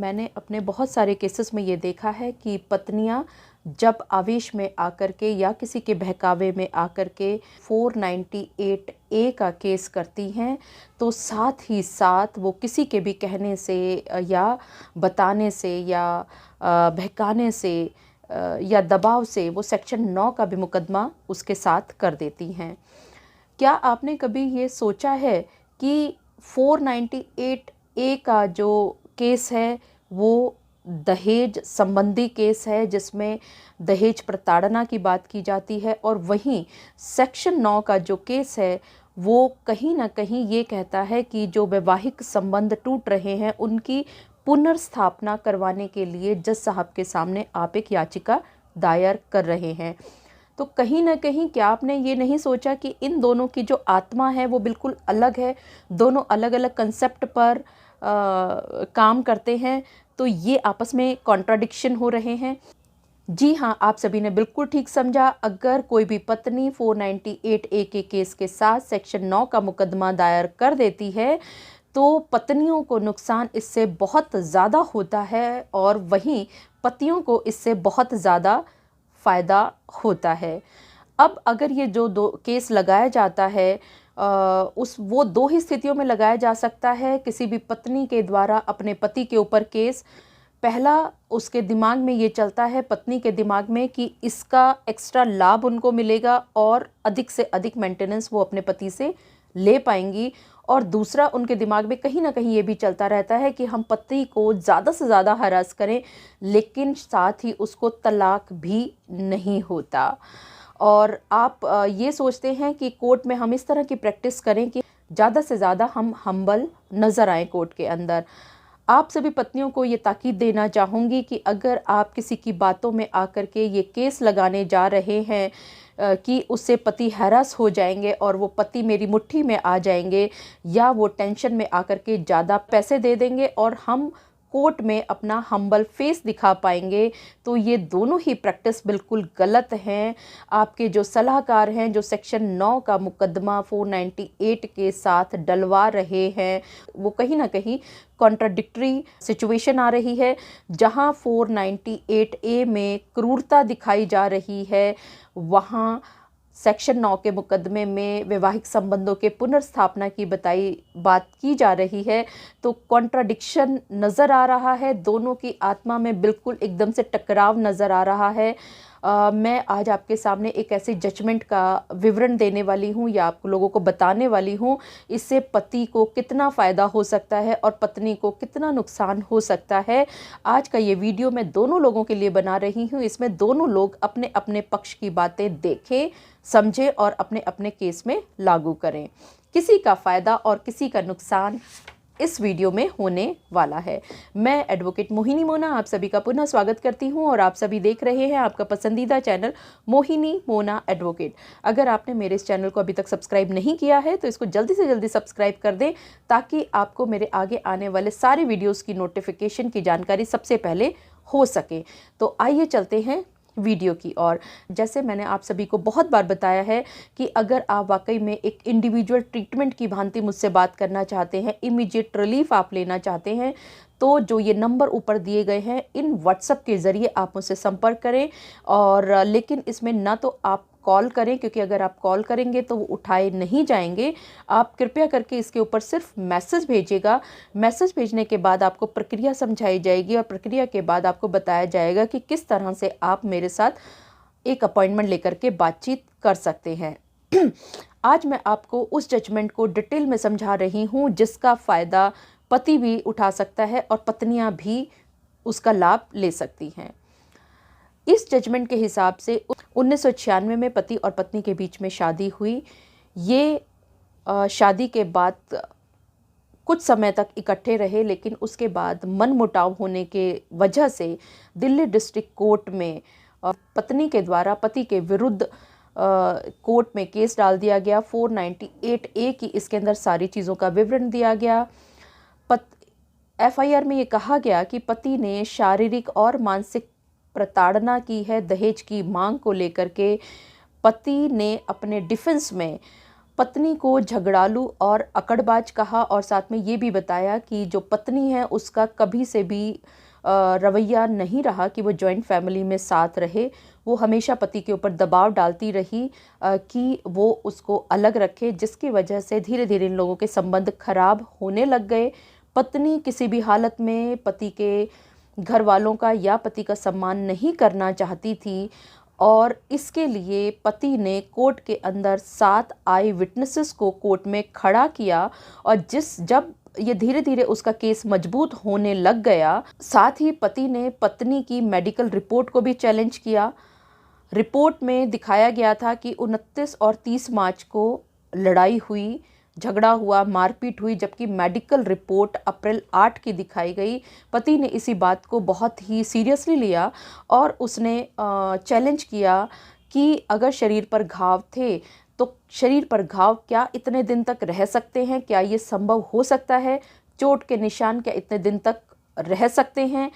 मैंने अपने बहुत सारे केसेस में ये देखा है कि पत्नियां जब आवेश में आकर के या किसी के बहकावे में आकर के 498A का केस करती हैं, तो साथ ही साथ वो किसी के भी कहने से या बताने से या बहकाने से या दबाव से वो सेक्शन 9 का भी मुकदमा उसके साथ कर देती हैं। क्या आपने कभी ये सोचा है कि 498A का जो केस है वो दहेज संबंधी केस है, जिसमें दहेज प्रताड़ना की बात की जाती है, और वहीं सेक्शन 9 का जो केस है वो कहीं ना कहीं ये कहता है कि जो वैवाहिक संबंध टूट रहे हैं उनकी पुनर्स्थापना करवाने के लिए जज साहब के सामने आप एक याचिका दायर कर रहे हैं। तो कहीं ना कहीं क्या आपने ये नहीं सोचा कि इन दोनों की जो आत्मा है वो बिल्कुल अलग है, दोनों अलग अलग कंसेप्ट पर काम करते हैं, तो ये आपस में कॉन्ट्राडिक्शन हो रहे हैं। जी हाँ, आप सभी ने बिल्कुल ठीक समझा। अगर कोई भी पत्नी 498A के केस के साथ सेक्शन 9 का मुकदमा दायर कर देती है तो पत्नियों को नुकसान इससे बहुत ज़्यादा होता है और वहीं पतियों को इससे बहुत ज़्यादा फ़ायदा होता है। अब अगर ये जो दो केस लगाया जाता है वो दो ही स्थितियों में लगाया जा सकता है किसी भी पत्नी के द्वारा अपने पति के ऊपर केस। पहला, उसके दिमाग में ये चलता है, पत्नी के दिमाग में, कि इसका एक्स्ट्रा लाभ उनको मिलेगा और अधिक से अधिक मेंटेनेंस वो अपने पति से ले पाएंगी। और दूसरा, उनके दिमाग में कहीं ना कहीं ये भी चलता रहता है कि हम पति को ज़्यादा से ज़्यादा हरास करें लेकिन साथ ही उसको तलाक भी नहीं होता। और आप ये सोचते हैं कि कोर्ट में हम इस तरह की प्रैक्टिस करें कि ज़्यादा से ज़्यादा हम हम्बल नज़र आएँ कोर्ट के अंदर। आप सभी पत्नियों को ये ताकीद देना चाहूँगी कि अगर आप किसी की बातों में आकर के ये केस लगाने जा रहे हैं कि उससे पति हैरास हो जाएंगे और वो पति मेरी मुट्ठी में आ जाएंगे, या वो टेंशन में आकर के ज़्यादा पैसे दे देंगे और हम कोर्ट में अपना हम्बल फेस दिखा पाएंगे, तो ये दोनों ही प्रैक्टिस बिल्कुल गलत हैं। आपके जो सलाहकार हैं जो सेक्शन 9 का मुकदमा 498 के साथ डलवा रहे हैं, वो कहीं ना कहीं कॉन्ट्राडिक्टरी सिचुएशन आ रही है। जहां 498A में क्रूरता दिखाई जा रही है, वहां सेक्शन 9 के मुकदमे में वैवाहिक संबंधों के पुनर्स्थापना की बात की जा रही है। तो कॉन्ट्राडिक्शन नज़र आ रहा है, दोनों की आत्मा में बिल्कुल एकदम से टकराव नज़र आ रहा है। मैं आज आपके सामने एक ऐसे जजमेंट का विवरण देने वाली हूँ या आप लोगों को बताने वाली हूँ, इससे पति को कितना फ़ायदा हो सकता है और पत्नी को कितना नुकसान हो सकता है। आज का ये वीडियो मैं दोनों लोगों के लिए बना रही हूँ, इसमें दोनों लोग अपने अपने पक्ष की बातें देखें, समझें और अपने अपने केस में लागू करें। किसी का फ़ायदा और किसी का नुकसान इस वीडियो में होने वाला है। मैं एडवोकेट मोहिनी मोना आप सभी का पुनः स्वागत करती हूं और आप सभी देख रहे हैं आपका पसंदीदा चैनल मोहिनी मोना एडवोकेट। अगर आपने मेरे इस चैनल को अभी तक सब्सक्राइब नहीं किया है तो इसको जल्दी से जल्दी सब्सक्राइब कर दें ताकि आपको मेरे आगे आने वाले सारे वीडियोज़ की नोटिफिकेशन की जानकारी सबसे पहले हो सके। तो आइए चलते हैं वीडियो की। और जैसे मैंने आप सभी को बहुत बार बताया है कि अगर आप वाकई में एक इंडिविजुअल ट्रीटमेंट की भांति मुझसे बात करना चाहते हैं, इमीडिएट रिलीफ आप लेना चाहते हैं, तो जो ये नंबर ऊपर दिए गए हैं इन व्हाट्सएप के ज़रिए आप मुझसे संपर्क करें। और लेकिन इसमें ना तो आप कॉल करें, क्योंकि अगर आप कॉल करेंगे तो वो उठाए नहीं जाएंगे। आप कृपया करके इसके ऊपर सिर्फ मैसेज भेजिएगा। मैसेज भेजने के बाद आपको प्रक्रिया समझाई जाएगी और प्रक्रिया के बाद आपको बताया जाएगा कि किस तरह से आप मेरे साथ एक अपॉइंटमेंट लेकर के बातचीत कर सकते हैं। आज मैं आपको उस जजमेंट को डिटेल में समझा रही हूँ जिसका फ़ायदा पति भी उठा सकता है और पत्नियां भी उसका लाभ ले सकती हैं। इस जजमेंट के हिसाब से 1996 में पति और पत्नी के बीच में शादी हुई। ये शादी के बाद कुछ समय तक इकट्ठे रहे, लेकिन उसके बाद मनमुटाव होने के वजह से दिल्ली डिस्ट्रिक्ट कोर्ट में पत्नी के द्वारा पति के विरुद्ध कोर्ट में केस डाल दिया गया। 498A की इसके अंदर सारी चीज़ों का विवरण दिया गया। FIR में ये कहा गया कि पति ने शारीरिक और मानसिक प्रताड़ना की है दहेज की मांग को लेकर के। पति ने अपने डिफेंस में पत्नी को झगड़ालू और अकड़बाज कहा और साथ में ये भी बताया कि जो पत्नी है उसका कभी से भी रवैया नहीं रहा कि वो जॉइंट फैमिली में साथ रहे। वो हमेशा पति के ऊपर दबाव डालती रही कि वो उसको अलग रखे, जिसकी वजह से धीरे धीरे इन लोगों के संबंध खराब होने लग गए। पत्नी किसी भी हालत में पति के घर वालों का या पति का सम्मान नहीं करना चाहती थी और इसके लिए पति ने कोर्ट के अंदर 7 आई विटनेसेस को कोर्ट में खड़ा किया। और जब ये धीरे धीरे उसका केस मजबूत होने लग गया, साथ ही पति ने पत्नी की मेडिकल रिपोर्ट को भी चैलेंज किया। रिपोर्ट में दिखाया गया था कि 29 और 30 मार्च को लड़ाई हुई, झगड़ा हुआ, मारपीट हुई, जबकि मेडिकल रिपोर्ट अप्रैल 8 की दिखाई गई। पति ने इसी बात को बहुत ही सीरियसली लिया और उसने चैलेंज किया कि अगर शरीर पर घाव थे तो शरीर पर घाव क्या इतने दिन तक रह सकते हैं? क्या ये संभव हो सकता है? चोट के निशान क्या इतने दिन तक रह सकते हैं?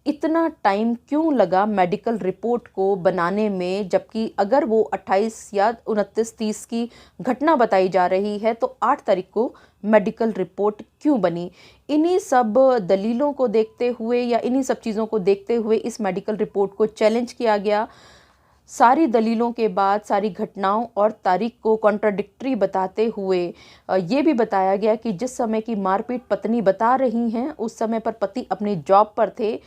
इतना टाइम क्यों लगा मेडिकल रिपोर्ट को बनाने में, जबकि अगर वो 28 या 29-30 की घटना बताई जा रही है तो 8 तारीख को मेडिकल रिपोर्ट क्यों बनी? इन्हीं सब दलीलों को देखते हुए या इन्हीं सब चीज़ों को देखते हुए इस मेडिकल रिपोर्ट को चैलेंज किया गया। सारी दलीलों के बाद सारी घटनाओं और तारीख को कॉन्ट्राडिक्टरी बताते हुए ये भी बताया गया कि जिस समय की मारपीट पत्नी बता रही हैं उस समय पर पति अपनी जॉब पर थे,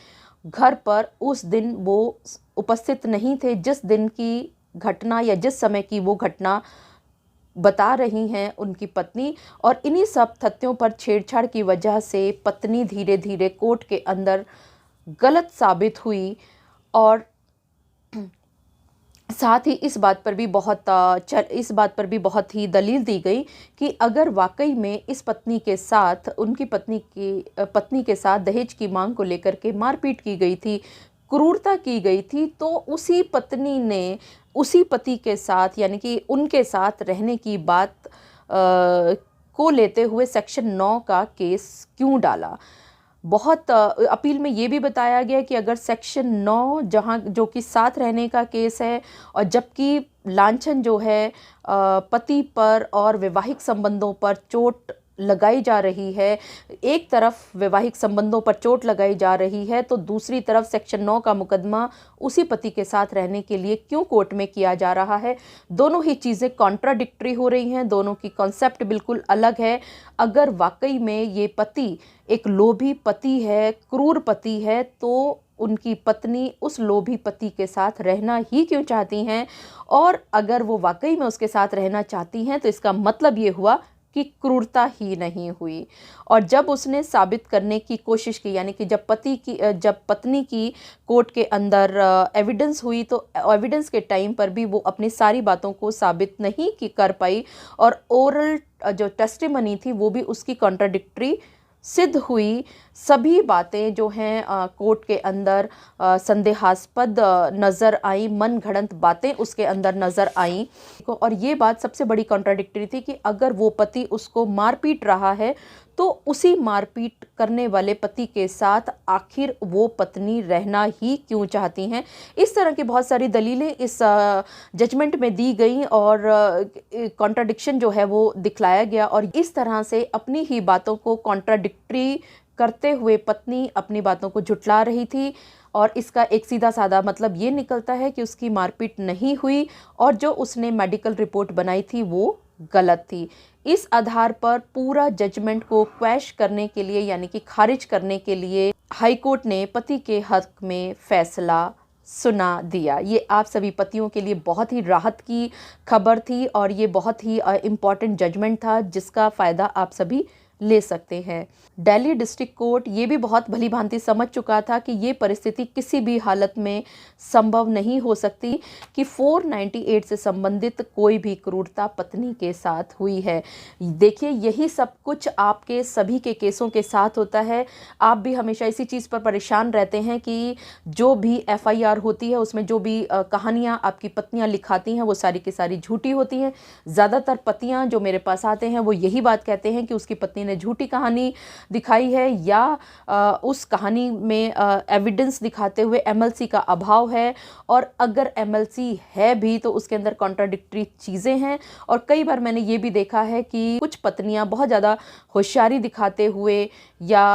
घर पर उस दिन वो उपस्थित नहीं थे जिस दिन की घटना या जिस समय की वो घटना बता रही हैं उनकी पत्नी। और इन्हीं सब तथ्यों पर छेड़छाड़ की वजह से पत्नी धीरे धीरे कोर्ट के अंदर गलत साबित हुई और साथ ही इस बात पर भी बहुत ही दलील दी गई कि अगर वाकई में इस पत्नी के साथ उनकी पत्नी के साथ दहेज की मांग को लेकर के मारपीट की गई थी, क्रूरता की गई थी, तो उसी पत्नी ने उसी पति के साथ यानी कि उनके साथ रहने की बात को लेते हुए सेक्शन 9 का केस क्यों डाला। बहुत अपील में ये भी बताया गया कि अगर सेक्शन 9 जहाँ जो कि साथ रहने का केस है और जबकि लांछन जो है पति पर और वैवाहिक संबंधों पर चोट लगाई जा रही है, एक तरफ वैवाहिक संबंधों पर चोट लगाई जा रही है तो दूसरी तरफ सेक्शन 9 का मुकदमा उसी पति के साथ रहने के लिए क्यों कोर्ट में किया जा रहा है। दोनों ही चीज़ें कॉन्ट्राडिक्टरी हो रही हैं, दोनों की कॉन्सेप्ट बिल्कुल अलग है। अगर वाकई में ये पति एक लोभी पति है, क्रूर पति है, तो उनकी पत्नी उस लोभी पति के साथ रहना ही क्यों चाहती हैं? और अगर वो वाकई में उसके साथ रहना चाहती हैं तो इसका मतलब ये हुआ कि क्रूरता ही नहीं हुई। और जब उसने साबित करने की कोशिश की यानी कि जब पत्नी की कोर्ट के अंदर एविडेंस हुई तो एविडेंस के टाइम पर भी वो अपनी सारी बातों को साबित नहीं कर पाई और ओरल जो टेस्टिमनी थी वो भी उसकी कॉन्ट्राडिक्टरी सिद्ध हुई। सभी बातें जो हैं कोर्ट के अंदर संदेहास्पद नज़र आई, मन घड़ंत बातें उसके अंदर नज़र आई। और ये बात सबसे बड़ी कॉन्ट्राडिक्टरी थी कि अगर वो पति उसको मारपीट रहा है तो उसी मारपीट करने वाले पति के साथ आखिर वो पत्नी रहना ही क्यों चाहती हैं। इस तरह की बहुत सारी दलीलें इस जजमेंट में दी गई और कॉन्ट्राडिक्शन जो है वो दिखलाया गया और इस तरह से अपनी ही बातों को कॉन्ट्राडिक्टरी करते हुए पत्नी अपनी बातों को झुठला रही थी। और इसका एक सीधा साधा मतलब ये निकलता है कि उसकी मारपीट नहीं हुई और जो उसने मेडिकल रिपोर्ट बनाई थी वो गलत थी। इस आधार पर पूरा जजमेंट को क्वैश करने के लिए यानी कि खारिज करने के लिए हाई कोर्ट ने पति के हक में फैसला सुना दिया। ये आप सभी पतियों के लिए बहुत ही राहत की खबर थी और ये बहुत ही इम्पॉर्टेंट जजमेंट था जिसका फ़ायदा आप सभी ले सकते हैं। दिल्ली डिस्ट्रिक्ट कोर्ट ये भी बहुत भली भांति समझ चुका था कि ये परिस्थिति किसी भी हालत में संभव नहीं हो सकती कि 498 से संबंधित कोई भी क्रूरता पत्नी के साथ हुई है। देखिए यही सब कुछ आपके सभी के केसों के साथ होता है। आप भी हमेशा इसी चीज़ पर परेशान रहते हैं कि जो भी FIR होती है उसमें जो भी कहानियाँ आपकी पत्नियाँ लिखाती हैं वो सारी की सारी झूठी होती हैं। ज़्यादातर पतियाँ जो मेरे पास आते हैं वो यही बात कहते हैं कि उसकी पत्नी ने ने झूठी कहानी दिखाई है या उस कहानी में एविडेंस दिखाते हुए एमएलसी का अभाव है, और अगर एमएलसी है भी तो उसके अंदर कॉन्ट्राडिक्टरी चीज़ें हैं। और कई बार मैंने ये भी देखा है कि कुछ पत्नियां बहुत ज़्यादा होशियारी दिखाते हुए या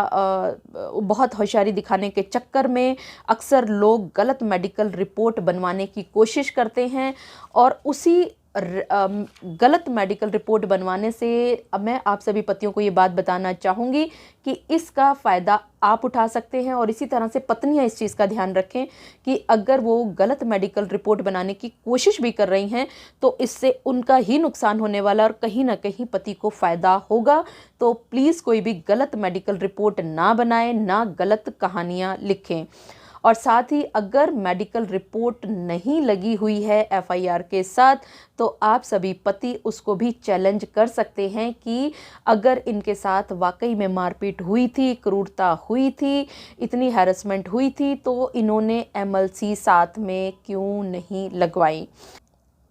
बहुत होशियारी दिखाने के चक्कर में अक्सर लोग गलत मेडिकल रिपोर्ट बनवाने की कोशिश करते हैं, और उसी गलत मेडिकल रिपोर्ट बनवाने से अब मैं आप सभी पतियों को ये बात बताना चाहूँगी कि इसका फ़ायदा आप उठा सकते हैं। और इसी तरह से पत्नियां इस चीज़ का ध्यान रखें कि अगर वो गलत मेडिकल रिपोर्ट बनाने की कोशिश भी कर रही हैं तो इससे उनका ही नुकसान होने वाला और कहीं ना कहीं पति को फ़ायदा होगा। तो प्लीज़ कोई भी गलत मेडिकल रिपोर्ट ना बनाएं, ना गलत कहानियाँ लिखें। और साथ ही अगर मेडिकल रिपोर्ट नहीं लगी हुई है एफआईआर के साथ तो आप सभी पति उसको भी चैलेंज कर सकते हैं कि अगर इनके साथ वाकई में मारपीट हुई थी, क्रूरता हुई थी, इतनी हैरेसमेंट हुई थी तो इन्होंने एमएलसी साथ में क्यों नहीं लगवाई।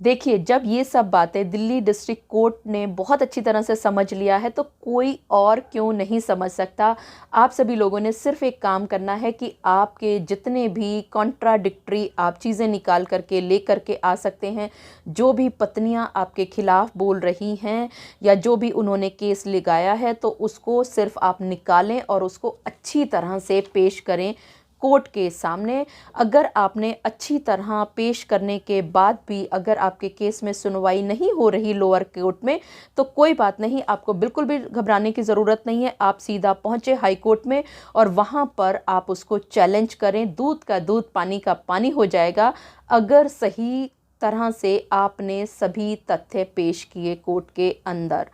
देखिए, जब ये सब बातें दिल्ली डिस्ट्रिक्ट कोर्ट ने बहुत अच्छी तरह से समझ लिया है तो कोई और क्यों नहीं समझ सकता। आप सभी लोगों ने सिर्फ एक काम करना है कि आपके जितने भी कॉन्ट्राडिक्टरी आप चीज़ें निकाल करके ले करके आ सकते हैं, जो भी पत्नियां आपके खिलाफ बोल रही हैं या जो भी उन्होंने केस लगाया है, तो उसको सिर्फ आप निकालें और उसको अच्छी तरह से पेश करें कोर्ट के सामने। अगर आपने अच्छी तरह पेश करने के बाद भी अगर आपके केस में सुनवाई नहीं हो रही लोअर कोर्ट में तो कोई बात नहीं, आपको बिल्कुल भी घबराने की ज़रूरत नहीं है। आप सीधा पहुंचे हाई कोर्ट में और वहां पर आप उसको चैलेंज करें। दूध का दूध, पानी का पानी हो जाएगा अगर सही तरह से आपने सभी तथ्य पेश किए कोर्ट के अंदर।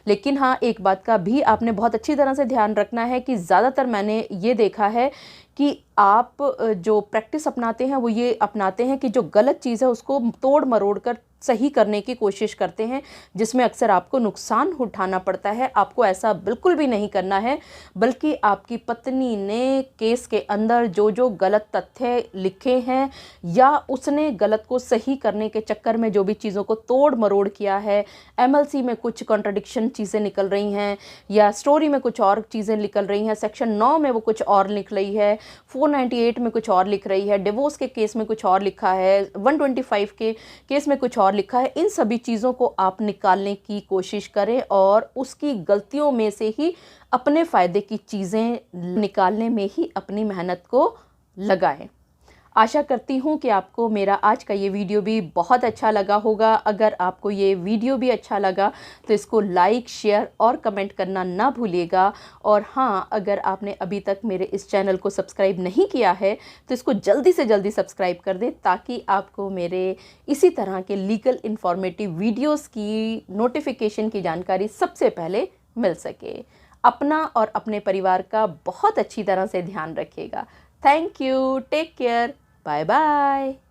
लेकिन हाँ, एक बात का भी आपने बहुत अच्छी तरह से ध्यान रखना है कि ज़्यादातर मैंने ये देखा है कि आप जो प्रैक्टिस अपनाते हैं वो ये अपनाते हैं कि जो गलत चीज़ है उसको तोड़ मरोड़ कर सही करने की कोशिश करते हैं, जिसमें अक्सर आपको नुकसान उठाना पड़ता है। आपको ऐसा बिल्कुल भी नहीं करना है, बल्कि आपकी पत्नी ने केस के अंदर जो जो गलत तथ्य लिखे हैं या उसने गलत को सही करने के चक्कर में जो भी चीज़ों को तोड़ मरोड़ किया है, एमएलसी में कुछ कॉन्ट्रडिक्शन चीज़ें निकल रही हैं या स्टोरी में कुछ और चीज़ें निकल रही हैं, सेक्शन 9 में वो कुछ और लिख रही है, 498 में कुछ और लिख रही है, डिवोर्स के केस में कुछ और लिखा है, 125 के केस में कुछ और लिखा है। इन सभी चीज़ों को आप निकालने की कोशिश करें और उसकी गलतियों में से ही अपने फ़ायदे की चीज़ें निकालने में ही अपनी मेहनत को लगाएं। आशा करती हूँ कि आपको मेरा आज का ये वीडियो भी बहुत अच्छा लगा होगा। अगर आपको ये वीडियो भी अच्छा लगा तो इसको लाइक, शेयर और कमेंट करना ना भूलिएगा। और हाँ, अगर आपने अभी तक मेरे इस चैनल को सब्सक्राइब नहीं किया है तो इसको जल्दी से जल्दी सब्सक्राइब कर दें ताकि आपको मेरे इसी तरह के लीगल इन्फॉर्मेटिव वीडियोज़ की नोटिफिकेशन की जानकारी सबसे पहले मिल सके। अपना और अपने परिवार का बहुत अच्छी तरह से ध्यान रखिएगा। Thank you. Take care. Bye bye.